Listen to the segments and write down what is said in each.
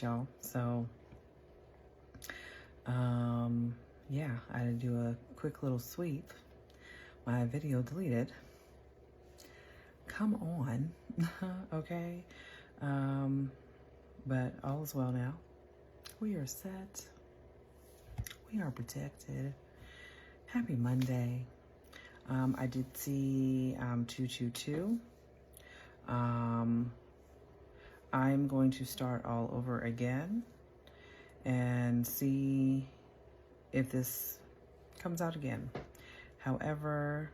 Y'all. So yeah, I had to do a quick little sweep. My video deleted. Come on. Okay. But all is well now. We are set. We are protected. Happy Monday. I did see 222. I'm going to start all over again and see if this comes out again. However,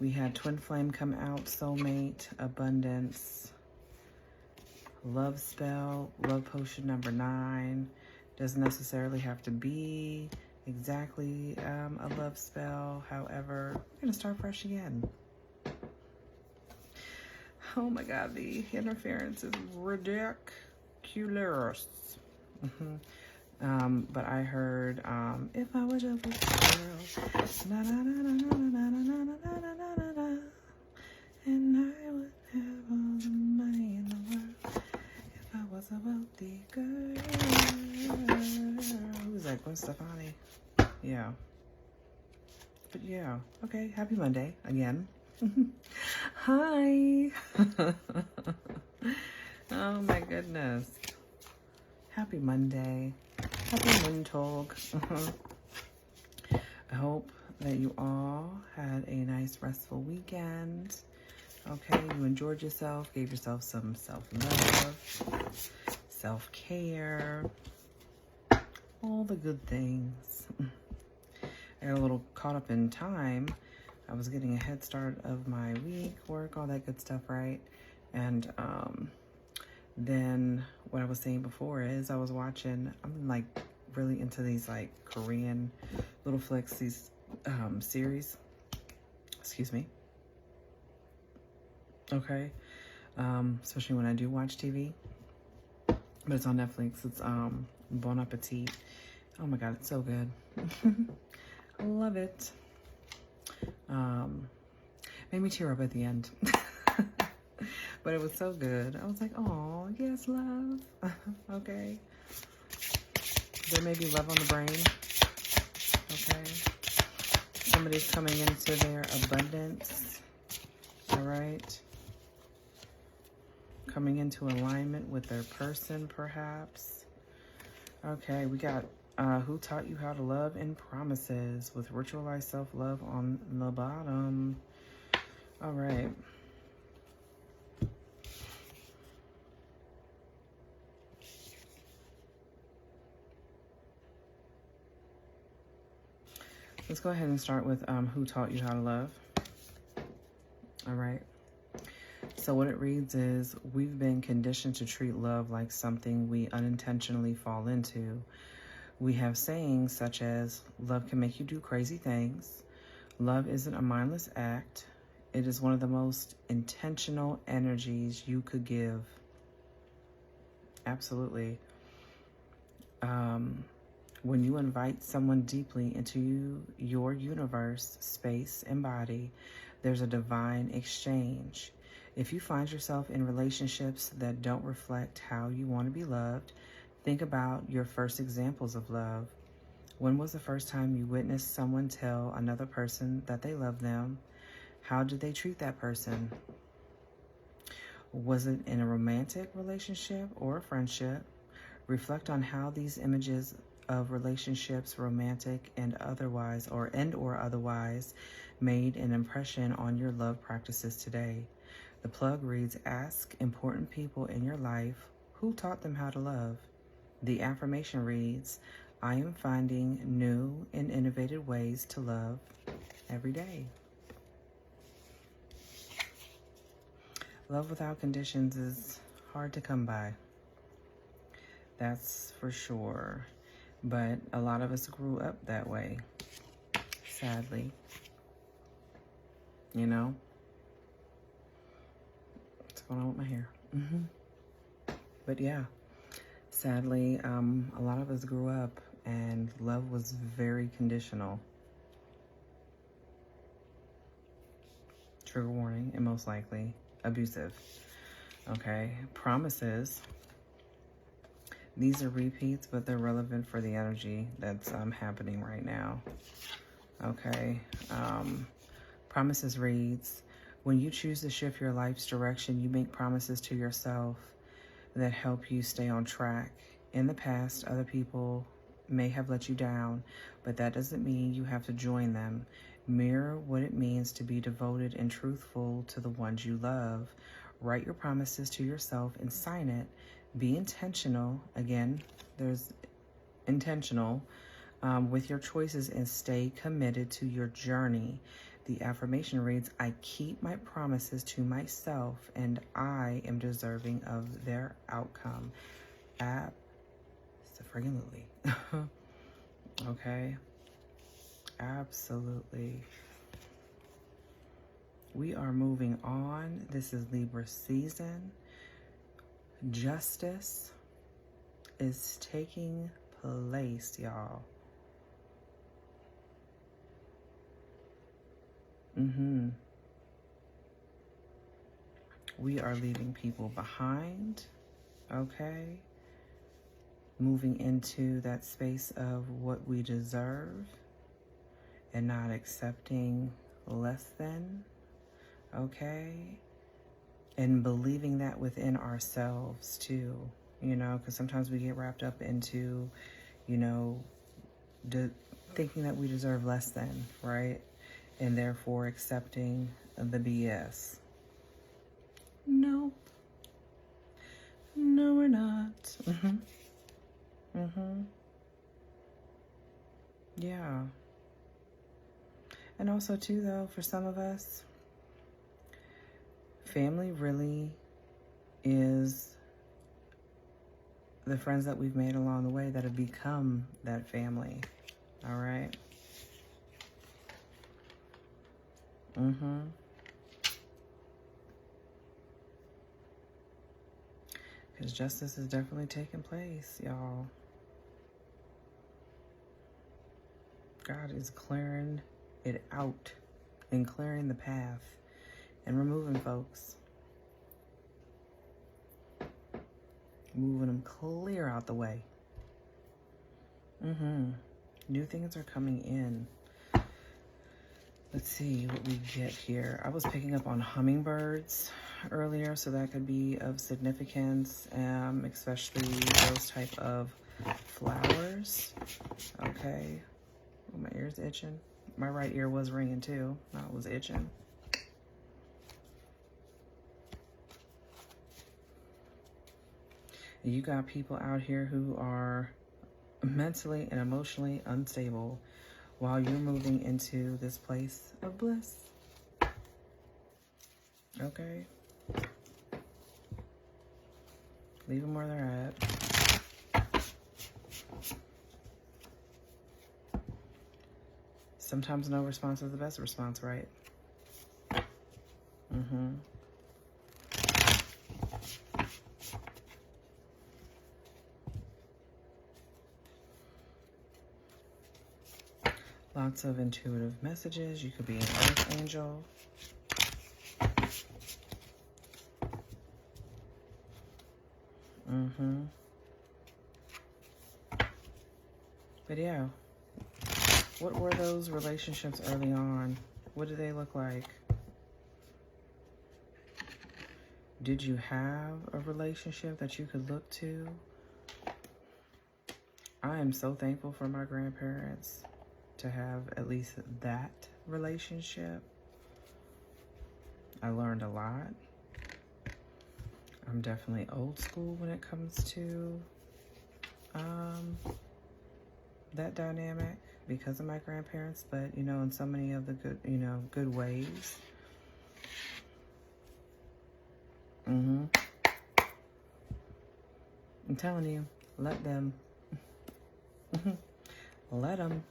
we had Twin Flame come out, Soulmate, Abundance, Love Spell, Love Potion number 9. Doesn't necessarily have to be exactly a love spell. However, we're going to start fresh again. Oh my God, the interference is ridiculous. But I heard, if I was a girl, na na na na na na na na na na na na, and I would have all the money in the world if I was a wealthy girl. Who's that? Gwen Stefani? Yeah. But yeah, okay. Happy Monday again. Hi. Oh my goodness. Happy Monday. Happy Windtog. I hope that you all had a nice restful weekend. Okay, you enjoyed yourself, gave yourself some self-love, self-care, all the good things. I got a little caught up in time. I was getting a head start of my week, work, all that good stuff, right? And then what I was saying before is I was watching, I'm like really into these like Korean little flicks, these series, excuse me. Okay. Especially when I do watch TV, but it's on Netflix. It's Bon Appetit. Oh my God, it's so good. I love it. Made me tear up at the end. But it was so good. I was like, oh, yes, love. Okay. There may be love on the brain. Okay. Somebody's coming into their abundance. All right. Coming into alignment with their person, perhaps. Okay, we got Who Taught You How to Love and Promises with Ritualized Self-Love on the bottom. All right. Let's go ahead and start with Who Taught You How to Love. All right. So what it reads is, we've been conditioned to treat love like something we unintentionally fall into. We have sayings such as, love can make you do crazy things. Love isn't a mindless act. It is one of the most intentional energies you could give. Absolutely. When you invite someone deeply into your universe, space, and body, there's a divine exchange. If you find yourself in relationships that don't reflect how you want to be loved, think about your first examples of love. When was the first time you witnessed someone tell another person that they love them? How did they treat that person? Was it in a romantic relationship or a friendship? Reflect on how these images of relationships, romantic and otherwise, or otherwise, made an impression on your love practices today. The plug reads, ask important people in your life who taught them how to love. The affirmation reads, I am finding new and innovative ways to love every day. Love without conditions is hard to come by. That's for sure. But a lot of us grew up that way, sadly. You know? What's going on with my hair? But yeah, sadly, a lot of us grew up and love was very conditional. Trigger warning, and most likely abusive. Okay, promises These are repeats, but they're relevant for the energy that's happening right now. Okay. Promises reads, when you choose to shift your life's direction, you make promises to yourself that help you stay on track. In the past, other people may have let you down, but that doesn't mean you have to join them. Mirror what it means to be devoted and truthful to the ones you love. Write your promises to yourself and sign it. Be intentional. Again, there's intentional with your choices and stay committed to your journey. The affirmation reads, I keep my promises to myself and I am deserving of their outcome. Absolutely. Okay. Absolutely. We are moving on. This is Libra season. Justice is taking place, y'all. We are leaving people behind, okay? Moving into that space of what we deserve and not accepting less than, okay? And believing that within ourselves too, you know, because sometimes we get wrapped up into, you know, thinking that we deserve less than, right? And therefore accepting the BS. Nope. No, we're not. Yeah. And also too, though, for some of us, family really is the friends that we've made along the way that have become that family. All right? Because justice is definitely taking place, y'all. God is clearing it out and clearing the path and removing folks. Moving them clear out the way. New things are coming in. Let's see what we get here. I was picking up on hummingbirds earlier, so that could be of significance, especially those type of flowers. Okay. Oh, my ear's itching. My right ear was ringing too. No, it was itching. You got people out here who are mentally and emotionally unstable while you're moving into this place of bliss. Okay? Leave them where they're at. Sometimes no response is the best response, right? Lots of intuitive messages. You could be an earth angel. But yeah, what were those relationships early on? What did they look like? Did you have a relationship that you could look to? I am so thankful for my grandparents to have at least that relationship. I learned a lot. I'm definitely old school when it comes to that dynamic because of my grandparents, but you know, in so many of the good, you know, good ways. I'm telling you, let them. Let them.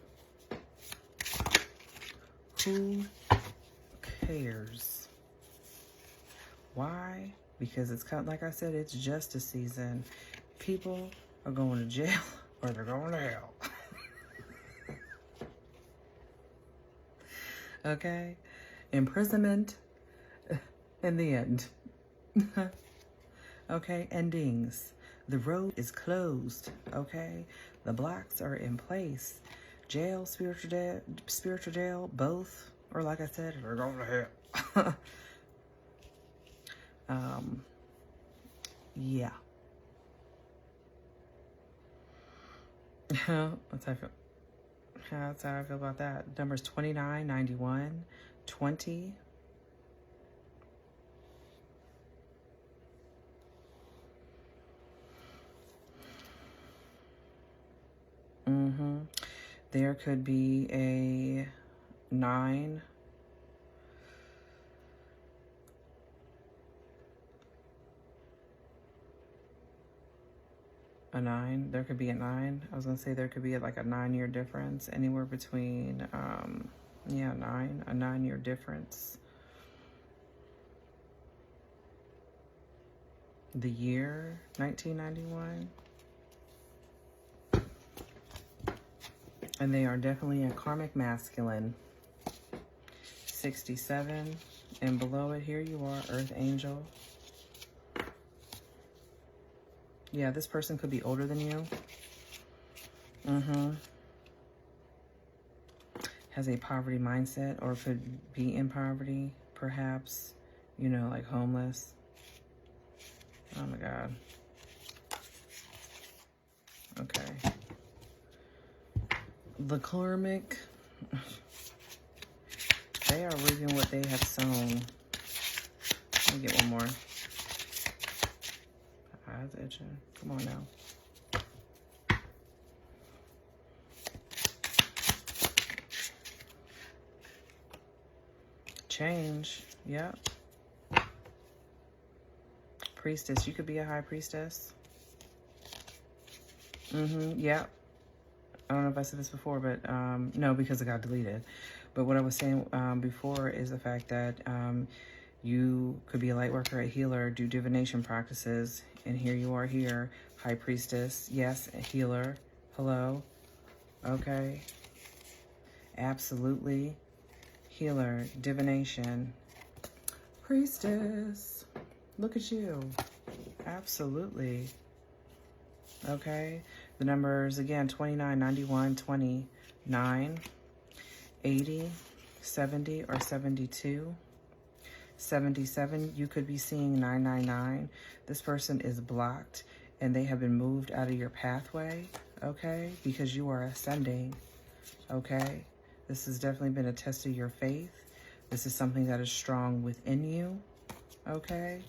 Who cares? Why? Because it's kind of, like I said, it's justice season. People are going to jail or they're going to hell. Okay? Imprisonment in the end. Okay? Endings. The road is closed, okay? The blocks are in place. Jail, spiritual jail, both. Or like I said, we're going to hell. Yeah. That's how I feel. That's how I feel about that. Numbers 29, 91, 20. There could be a 9. A 9. There could be a 9. I was going to say there could be like a 9-year difference. Anywhere between, yeah, 9. A 9-year difference. The year, 1991. And they are definitely a karmic masculine. 67. And below it, here you are, Earth Angel. Yeah, this person could be older than you. Has a poverty mindset, or could be in poverty, perhaps. You know, like homeless. Oh my God. Okay. The karmic, they are reaping what they have sown. Let me get one more. Eyes itching. Come on now. Change. Yep. Priestess. You could be a high priestess. Yep. I don't know if I said this before, but no, because it got deleted. But what I was saying before is the fact that you could be a light worker, a healer, do divination practices. And here you are here, high priestess. Yes, a healer. Hello. Okay. Absolutely. Healer, divination. Priestess. Look at you. Absolutely. Okay. The numbers, again, 29, 91, 29, 80, 70, or 72. 77, you could be seeing 999. This person is blocked and they have been moved out of your pathway, okay? Because you are ascending, okay? This has definitely been a test of your faith. This is something that is strong within you, okay?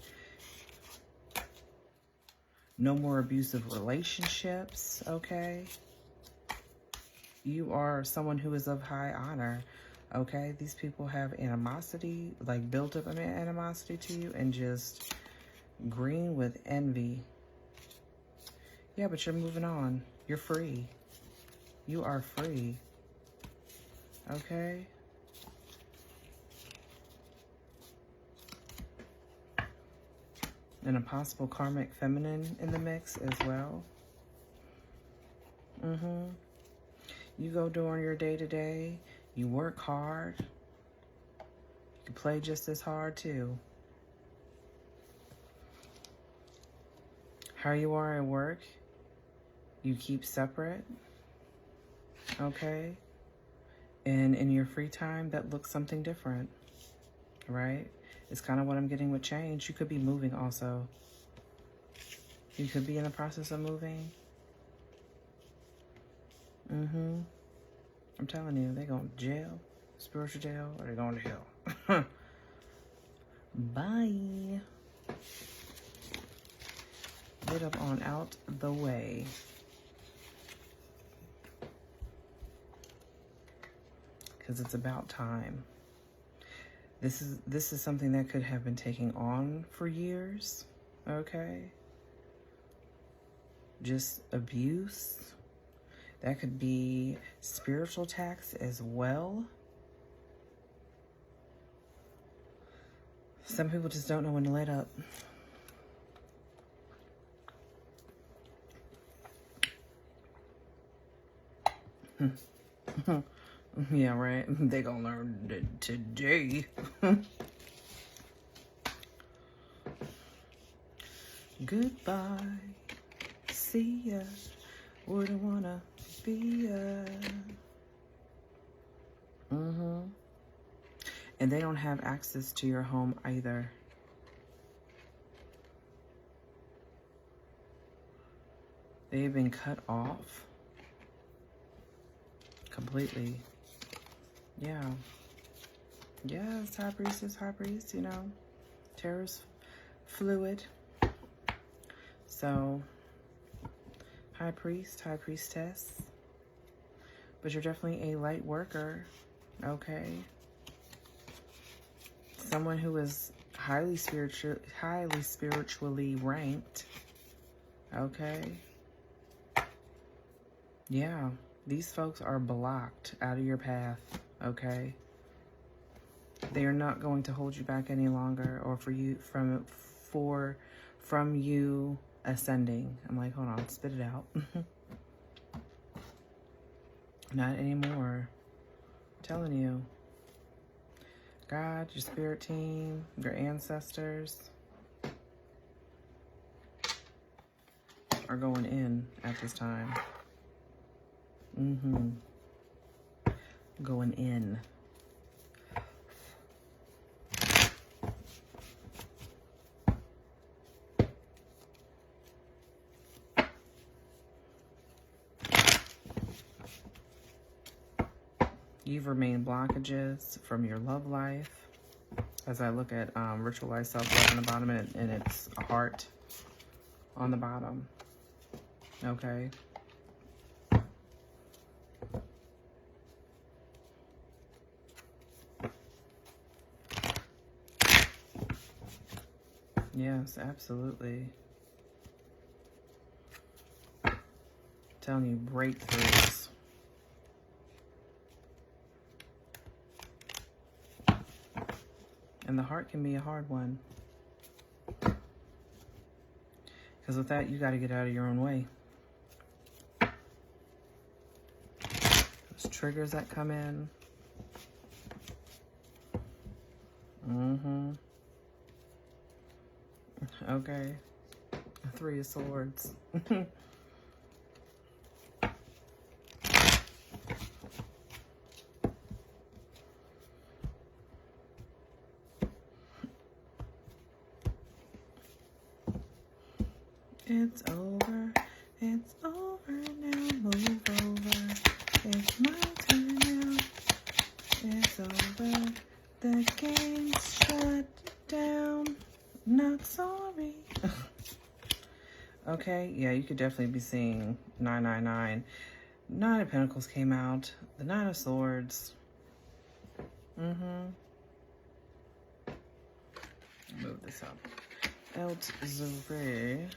No more abusive relationships, okay? You are someone who is of high honor, okay? These people have animosity, like built up animosity to you, and just green with envy. Yeah, but you're moving on. You're free. You are free, okay? And a possible karmic feminine in the mix as well. You go during your day-to-day. You work hard. You can play just as hard too. How you are at work, you keep separate. Okay? And in your free time, that looks something different. Right? It's kind of what I'm getting with change. You could be moving also. You could be in the process of moving. I'm telling you, they're going to jail, spiritual jail, or they're going to hell. Bye. Get up on out the way. Because it's about time. This is something that could have been taking on for years, okay? Just abuse. That could be spiritual attacks as well. Some people just don't know when to let up. Yeah, right. They gonna learn it today. Goodbye. see ya. Wouldn't wanna be ya. And they don't have access to your home either. They've been cut off completely. Yeah. Yes, high priest, you know, terror's fluid. So, high priest, high priestess. But you're definitely a light worker, okay? Someone who is highly spiritually ranked, okay? Yeah, these folks are blocked out of your path, okay? They are not going to hold you back any longer, or for you from you ascending. I'm like, hold on, spit it out. Not anymore. I'm telling you. God, your spirit team, your ancestors are going in at this time. Going in. You've remained blockages from your love life. As I look at ritualized self-love on the bottom, and it's a heart on the bottom. Okay. Yes, absolutely. I'm telling you, breakthroughs. And the heart can be a hard one. Because with that, you got to get out of your own way. Those triggers that come in. Okay. 3 of Swords. It's over. It's over now. Move over. It's my turn now. It's over. The game's shut down. Not sorry. Okay, yeah, you could definitely be seeing 999. 9 of Pentacles came out. The 9 of Swords. Move this up. Zure.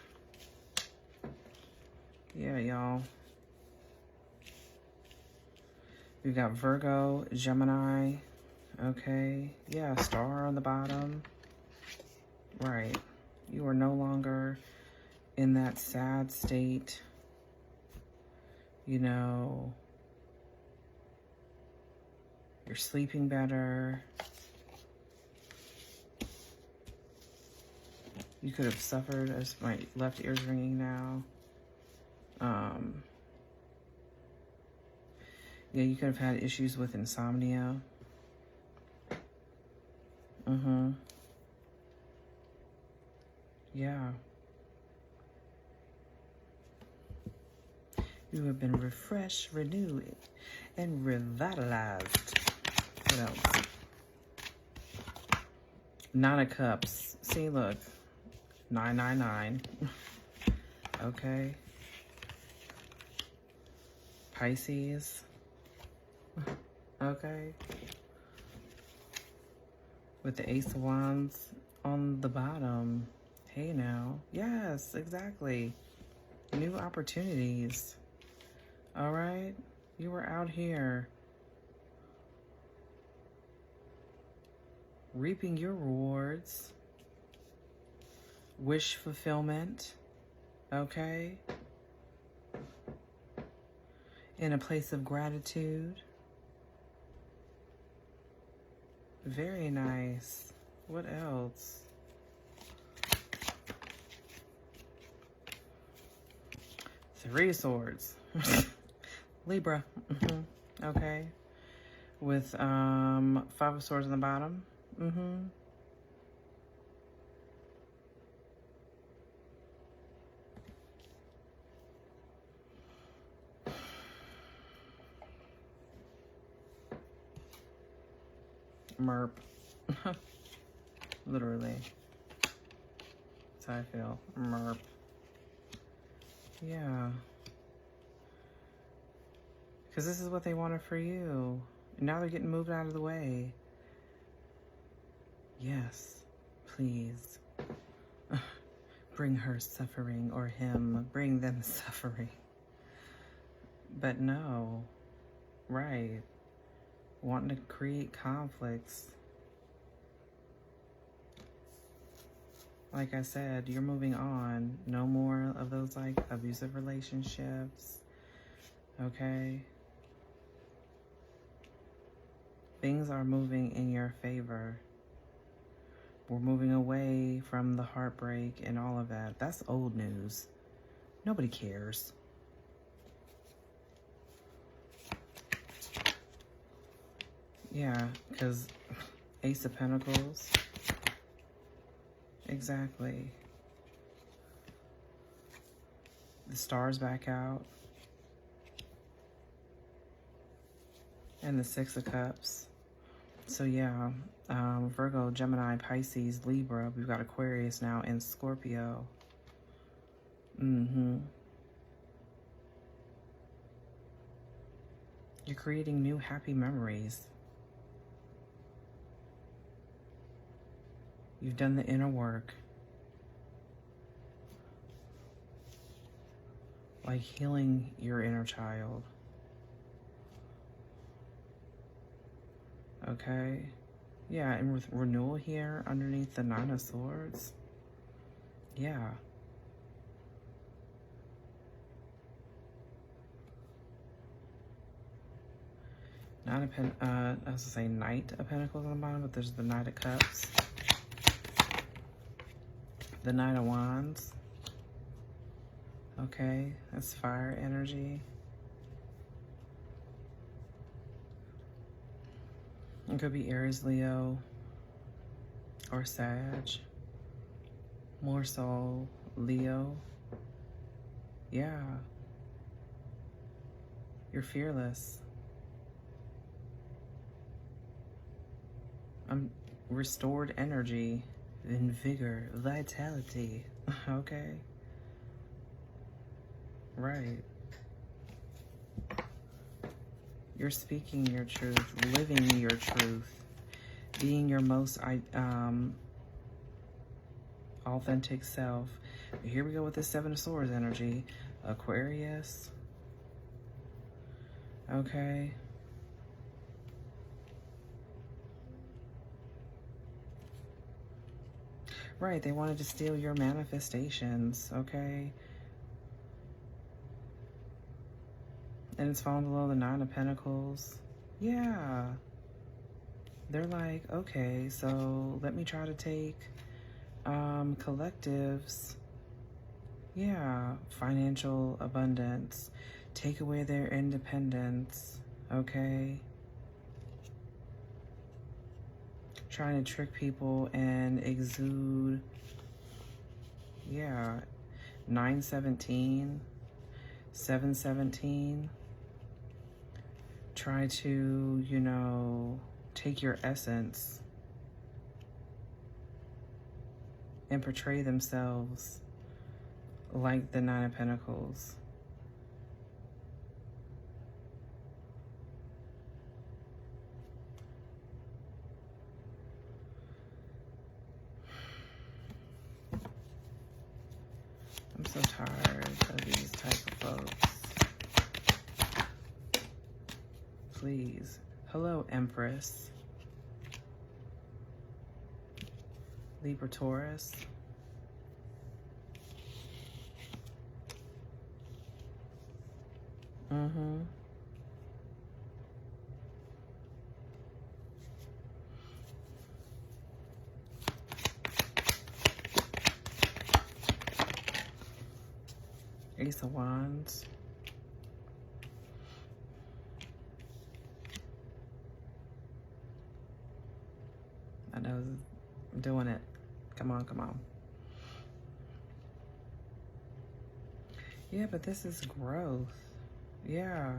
Yeah, y'all. We've got Virgo, Gemini. Okay. Yeah, star on the bottom. Right. You are no longer in that sad state. You know, you're sleeping better. You could have suffered, as my left ear's ringing now. Yeah, you could have had issues with insomnia. Yeah. You have been refreshed, renewed, and revitalized. What else? 9 of Cups. See, look. 999. Okay. Pisces. Okay. With the Ace of Wands on the bottom. Hey now. Yes, exactly. New opportunities. All right. You were out here reaping your rewards. Wish fulfillment. Okay. In a place of gratitude. Very nice. What else? 3 of Swords. Libra. Okay. With 5 of Swords on the bottom. Merp. Literally. That's how I feel. Merp. Yeah. Because this is what they wanted for you. Now they're getting moved out of the way. Yes. Please. Bring her suffering, or him. Bring them suffering. But no. Right. Wanting to create conflicts. Like I said, you're moving on. No more of those like abusive relationships. Okay? Things are moving in your favor. We're moving away from the heartbreak and all of that. That's old news. Nobody cares. Yeah, because Ace of Pentacles. Exactly. The Star's back out. And the 6 of Cups. So yeah, Virgo, Gemini, Pisces, Libra. We've got Aquarius now and Scorpio. You're creating new happy memories. You've done the inner work. Like healing your inner child. Okay. Yeah, and with renewal here underneath the 9 of Swords. Yeah. I was gonna say Knight of Pentacles on the bottom, but there's the Knight of Cups. The Knight of Wands. Okay, that's fire energy. It could be Aries, Leo, or Sag. More so Leo. Yeah. You're fearless. Restored energy and vigor, vitality. Okay. Right. You're speaking your truth, living your truth, being your most authentic self. Here we go with the 7 of Swords energy. Aquarius. Okay. Right, they wanted to steal your manifestations, okay? And it's falling below the 9 of Pentacles. Yeah. They're like, okay, so let me try to take collectives. Yeah, financial abundance. Take away their independence, okay? Trying to trick people and exude. Yeah. 917, 717. Try to, you know, take your essence and portray themselves like the 9 of Pentacles. I'm so tired of these type of folks. Please. Hello, Empress. Libra, Taurus. Ace of Wands. I know, I'm doing it. Come on, come on. Yeah, but this is growth. Yeah.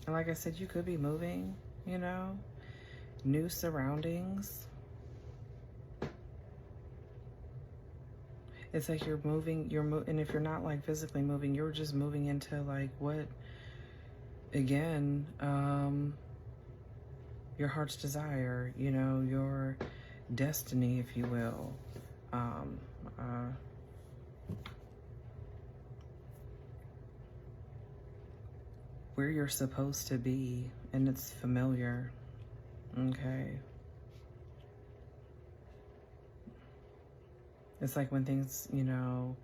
And like I said, you could be moving, you know, new surroundings. It's like you're moving, and if you're not like physically moving, you're just moving into like what, again, your heart's desire, you know, your destiny, if you will. Where you're supposed to be, and it's familiar. Okay. It's like when things, you know,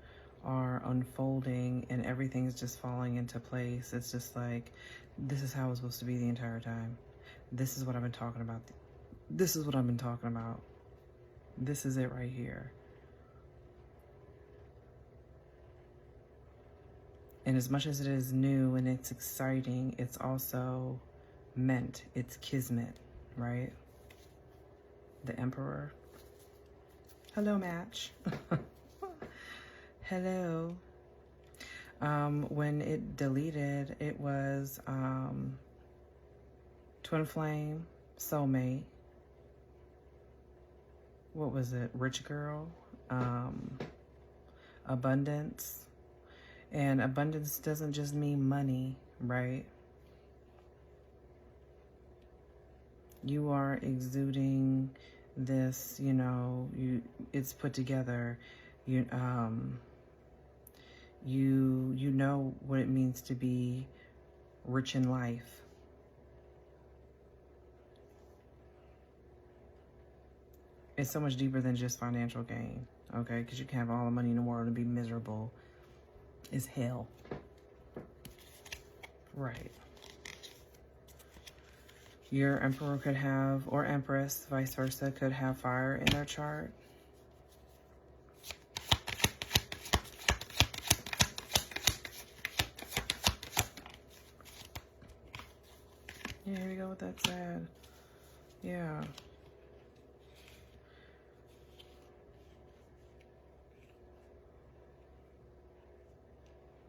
are unfolding and everything's just falling into place. It's just like, this is how it's supposed to be the entire time. This is what I've been talking about. This is what I've been talking about. This is it right here. And as much as it is new and it's exciting, it's also meant. It's kismet, right? The Emperor. Hello, match. Hello. When it deleted, it was twin flame, soulmate. What was it? Rich girl. Abundance. And abundance doesn't just mean money, right? You are exuding this, you know, it's put together. You know what it means to be rich in life. It's so much deeper than just financial gain, okay? Because you can have all the money in the world and be miserable as hell. Right. Your Emperor could have, or Empress, vice versa, could have fire in their chart. Yeah, here we go with that sad. Yeah.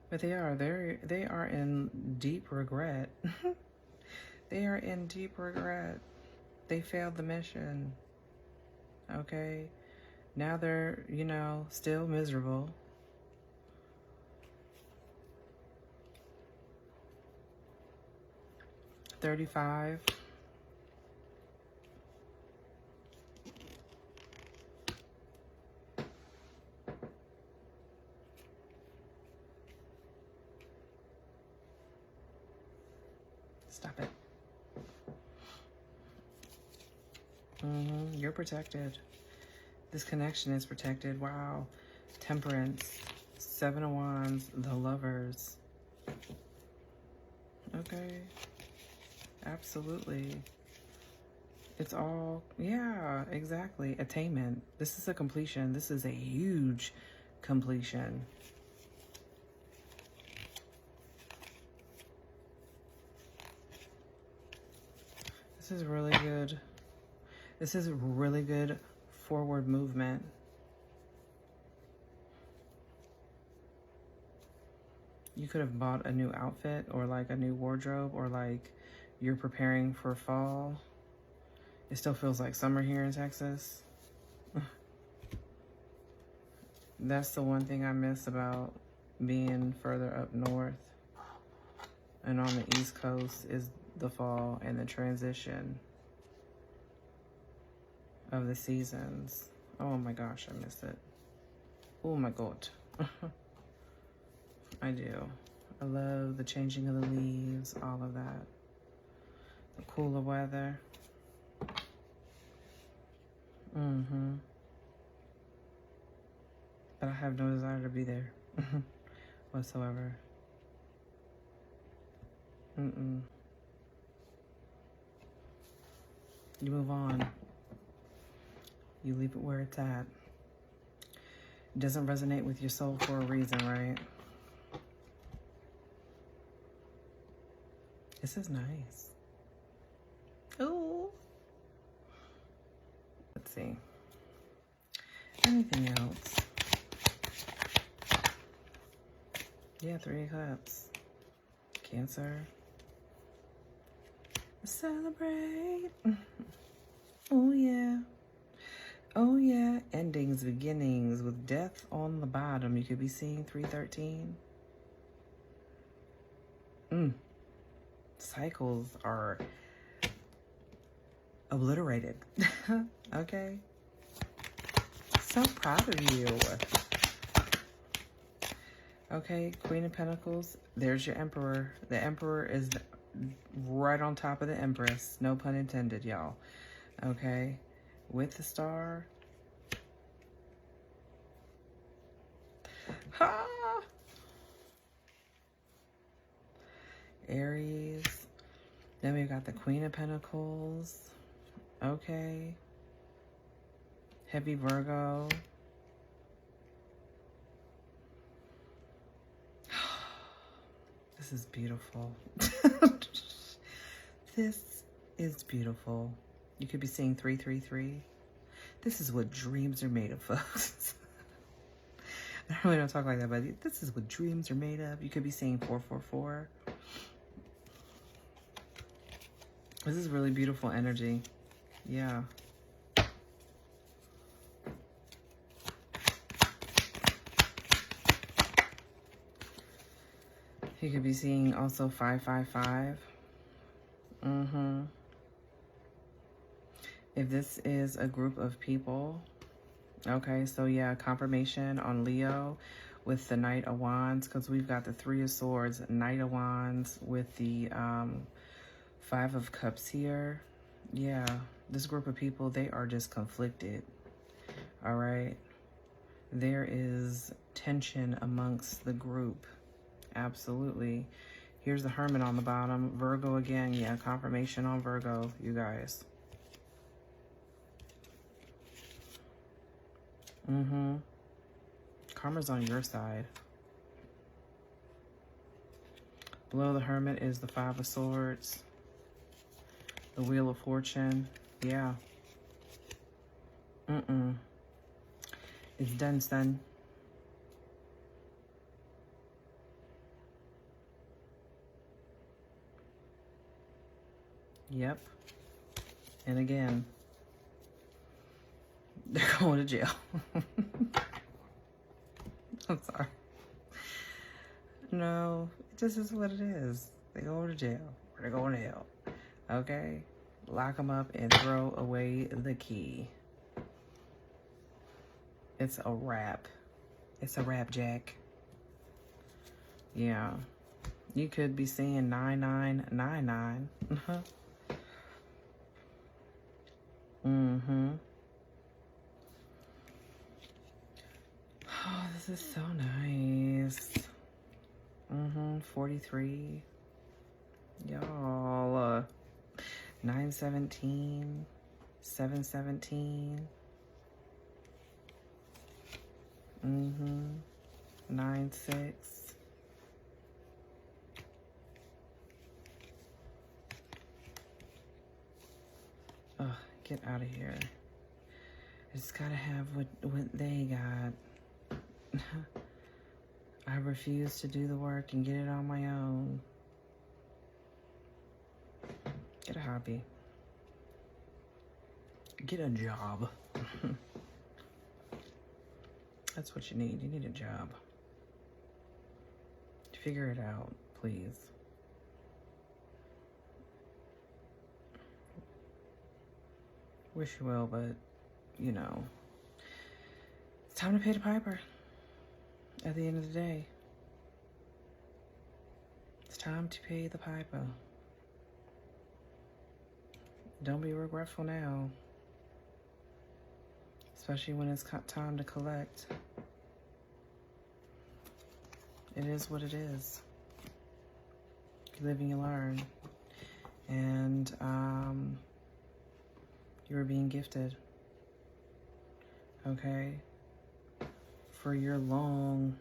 But they are in deep regret. They are in deep regret. They failed the mission. Okay? Now they're, you know, still miserable. $35. Stop it. You're protected. This connection is protected. Wow. Temperance. 7 of Wands. The Lovers. Okay. Absolutely. It's all, yeah, exactly. Attainment. This is a completion. This is a huge completion. This is really good. This is really good forward movement. You could have bought a new outfit or like a new wardrobe, or like you're preparing for fall. It still feels like summer here in Texas. That's the one thing I miss about being further up north and on the East Coast, is the fall and the transition of the seasons. Oh my gosh, I miss it. Oh my God. I do. I love the changing of the leaves, all of that. The cooler weather. But I have no desire to be there whatsoever. Mm-mm. You move on. You leave it where it's at. It doesn't resonate with your soul for a reason, right? This is nice. Oh. Let's see. Anything else? Yeah, 3 of Cups. Cancer. Celebrate. Oh, yeah. Oh, yeah. Endings, beginnings with death on the bottom. You could be seeing 313. Cycles are obliterated. Okay. So proud of you. Okay, Queen of Pentacles. There's your Emperor. The Emperor is right on top of the Empress. No pun intended, y'all. Okay. With the Star. Ha! Aries. Then we've got the Queen of Pentacles. Okay. Heavy Virgo. This is beautiful. This is beautiful. You could be seeing 333. This is what dreams are made of, folks. I really don't talk like that, but this is what dreams are made of. You could be seeing 444. This is really beautiful energy. Yeah. You could be seeing also 555. If this is a group of people, okay, so yeah, confirmation on Leo with the Knight of Wands, because we've got the 3 of Swords, Knight of Wands with the 5 of Cups here. Yeah, this group of people, they are just conflicted, all right? There is tension amongst the group, absolutely. Here's the Hermit on the bottom. Virgo again, yeah, confirmation on Virgo, you guys. Karma's on your side. Below the Hermit is the 5 of Swords. The Wheel of Fortune. Yeah. It's done, son. Yep. And again, they're going to jail. I'm sorry. No, this is what it is. They go to jail. Or they're going to hell. Okay? Lock them up and throw away the key. It's a wrap. It's a wrap, Jack. Yeah. You could be seeing 9999. Oh, this is so nice. 43. Y'all. 917. 717. 96. Oh, get out of here. I just gotta have what they got. I refuse to do the work and get it on my own. Get a hobby. Get a job. That's what you need. You need a job. Figure it out, please. Wish you well, but, you know, it's time to pay the piper. At the end of the day, it's time to pay the piper. Don't be regretful now, especially when it's time to collect. It is what it is. You live and you learn. And you're being gifted. Okay? For your long,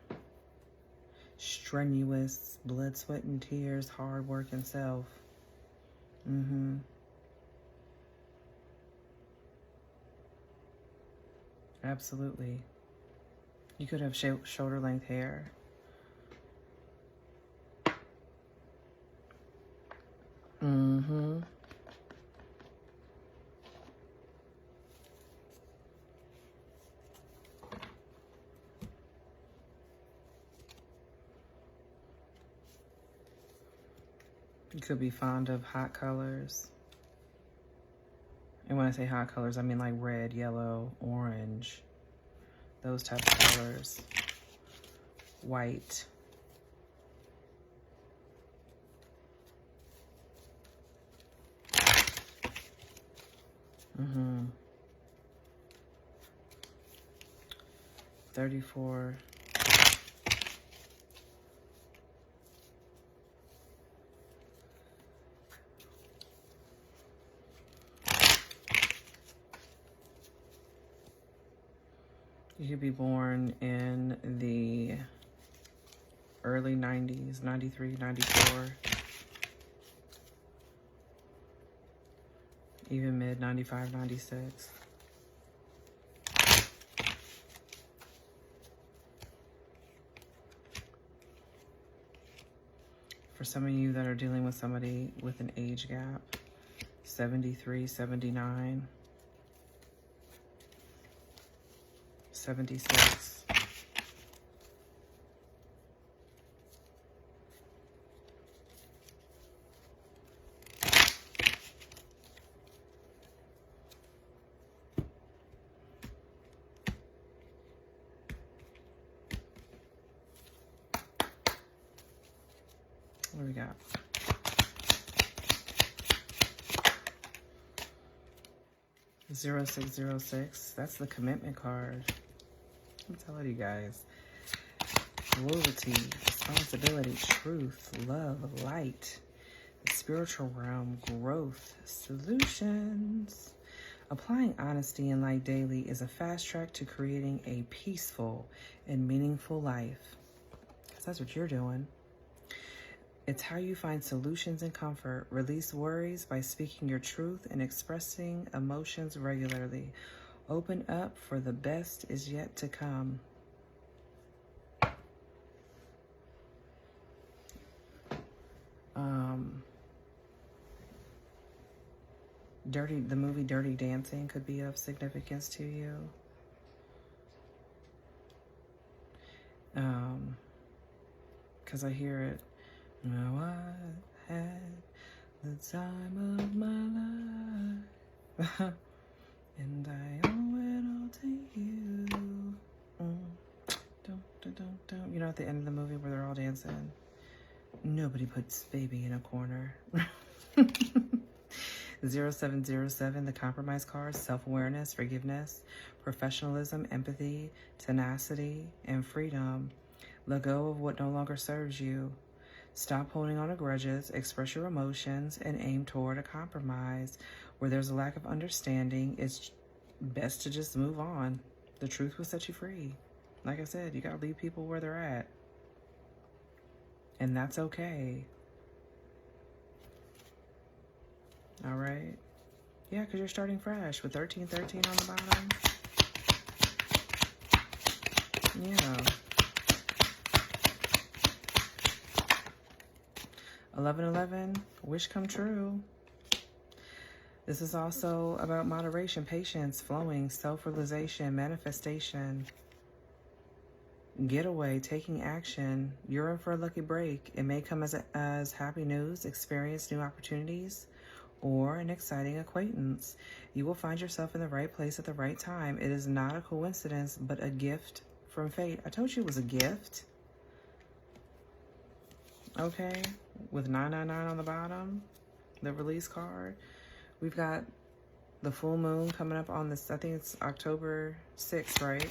strenuous, blood, sweat, and tears, hard work and self. Absolutely. You could have shoulder length hair. You could be fond of hot colors. And when I say hot colors, I mean like red, yellow, orange, those types of colors. White. Mm-hmm. 34. You could be born in the early 90s, 93, 94. Even mid 95, 96. For some of you that are dealing with somebody with an age gap, 73, 79, 76. What do we got? (0606). That's the commitment card. I'm telling you guys. Loyalty, responsibility, truth, love, light, the spiritual realm, growth, solutions. Applying honesty and light daily is a fast track to creating a peaceful and meaningful life. Because that's what you're doing. It's how you find solutions and comfort. Release worries by speaking your truth and expressing emotions regularly. Open up, for the best is yet to come. The movie Dirty Dancing could be of significance to you. Because I hear it. Now I had the time of my life, and I owe it all to you. Don't. You know, at the end of the movie where they're all dancing, nobody puts baby in a corner. 0707, the compromise card, self-awareness, forgiveness, professionalism, empathy, tenacity, and freedom. Let go of what no longer serves you. Stop holding on to grudges, express your emotions, and aim toward a compromise. Where there's a lack of understanding, it's best to just move on. The truth will set you free. Like I said, you gotta leave people where they're at. And that's okay. All right? Yeah, because you're starting fresh with 1313 on the bottom. Yeah. 1111, wish come true. This is also about moderation, patience, flowing, self-realization, manifestation, getaway, taking action. You're in for a lucky break. It may come as happy news, experience new opportunities, or an exciting acquaintance. You will find yourself in the right place at the right time. It is not a coincidence, but a gift from fate. I told you it was a gift. Okay, with 999 on the bottom, the release card. We've got the full moon coming up on this, I think it's October 6th, right?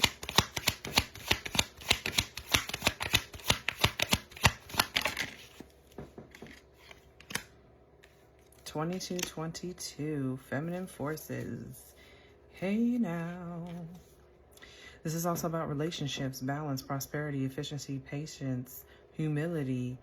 2222, feminine forces. Hey now. This is also about relationships, balance, prosperity, efficiency, patience, humility.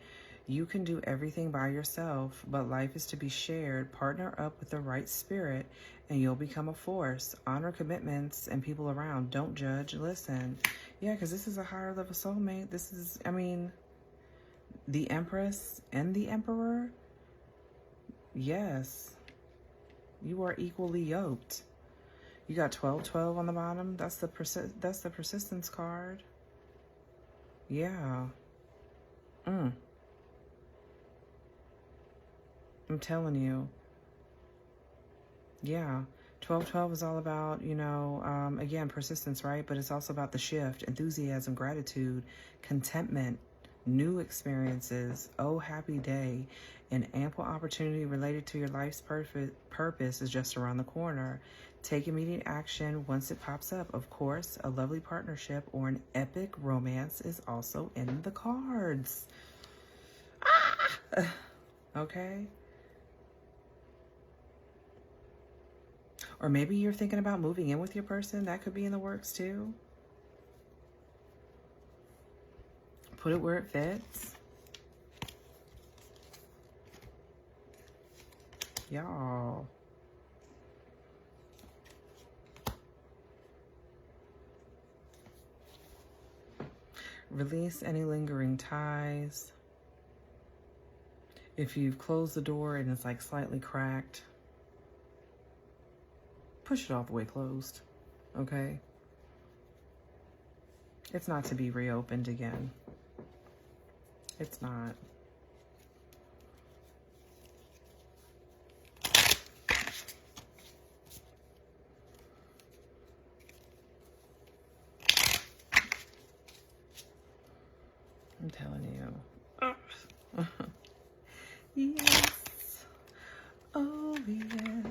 You can do everything by yourself, but life is to be shared. Partner up with the right spirit, and you'll become a force. Honor commitments and people around. Don't judge, listen. Yeah, because this is a higher level soulmate. This is, I mean, the Empress and the Emperor. Yes, you are equally yoked. You got 1212 on the bottom. That's the persistence card. Yeah. I'm telling you. Yeah. 1212 is all about, you know, again, persistence, right? But it's also about the shift, enthusiasm, gratitude, contentment, new experiences, oh, happy day, an ample opportunity related to your life's purpose is just around the corner. Take immediate action once it pops up. Of course, a lovely partnership or an epic romance is also in the cards. Okay. Or maybe you're thinking about moving in with your person. That could be in the works too. Put it where it fits. Y'all. Release any lingering ties. If you've closed the door and it's like slightly cracked, push it all the way closed, okay? It's not to be reopened again. It's not. I'm telling you. Yes. Oh, yes.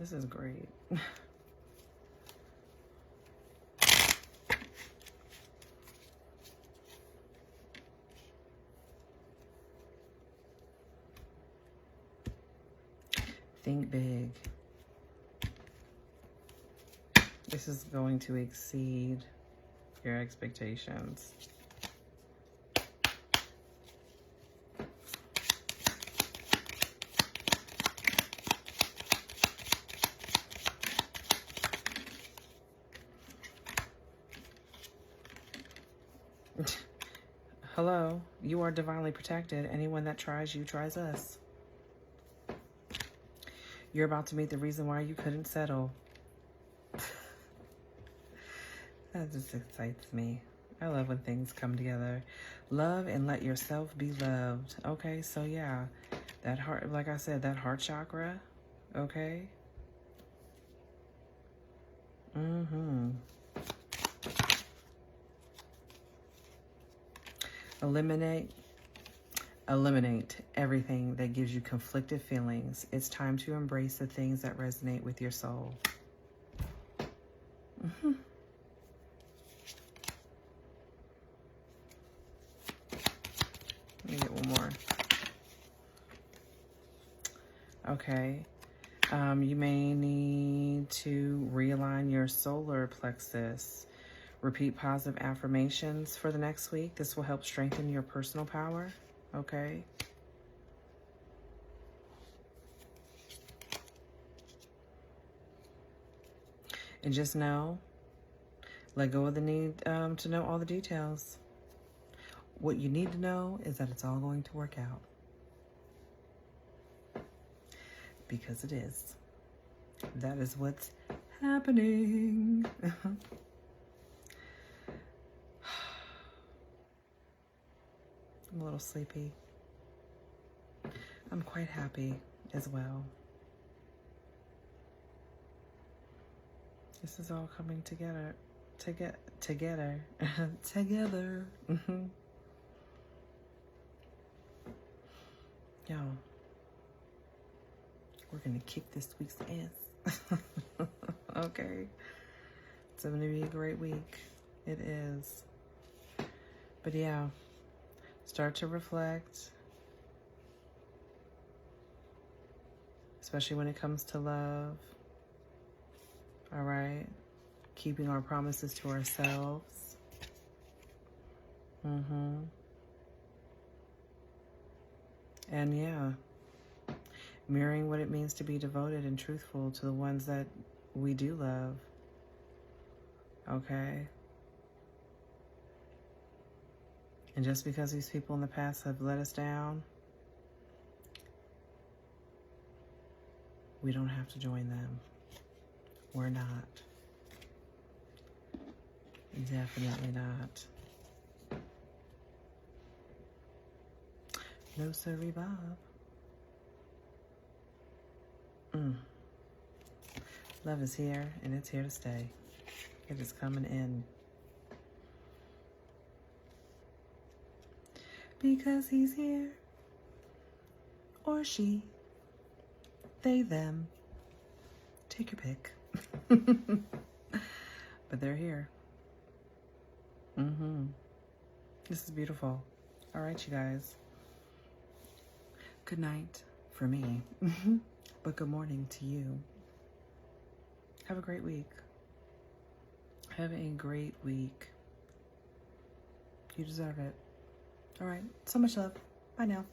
This is great. Think big. This is going to exceed your expectations. Hello, you are divinely protected. Anyone that tries you tries us. You're about to meet the reason why you couldn't settle. That just excites me. I love when things come together. Love and let yourself be loved. Okay, so yeah, that heart, like I said, that heart chakra, okay? Eliminate everything that gives you conflicted feelings. It's time to embrace the things that resonate with your soul. Let me get one more. Okay. You may need to realign your solar plexus. Repeat positive affirmations for the next week. This will help strengthen your personal power. Okay. And just know, let go of the need to know all the details. What you need to know is that it's all going to work out. Because it is. That is what's happening. I'm a little sleepy. I'm quite happy as well. This is all coming together. Together. Y'all, we're going to kick this week's ass. Okay. It's going to be a great week. It is. But yeah, start to reflect. Especially when it comes to love. All right. Keeping our promises to ourselves. And yeah, mirroring what it means to be devoted and truthful to the ones that we do love. Okay? And just because these people in the past have let us down, we don't have to join them. We're not. Definitely not. No siree, Bob. Love is here, and it's here to stay. It is coming in. Because he's here. Or she. They, them. Take your pick. But they're here. This is beautiful. All right, you guys. Good night for me. But good morning to you. Have a great week. Have a great week. You deserve it. All right. So much love. Bye now.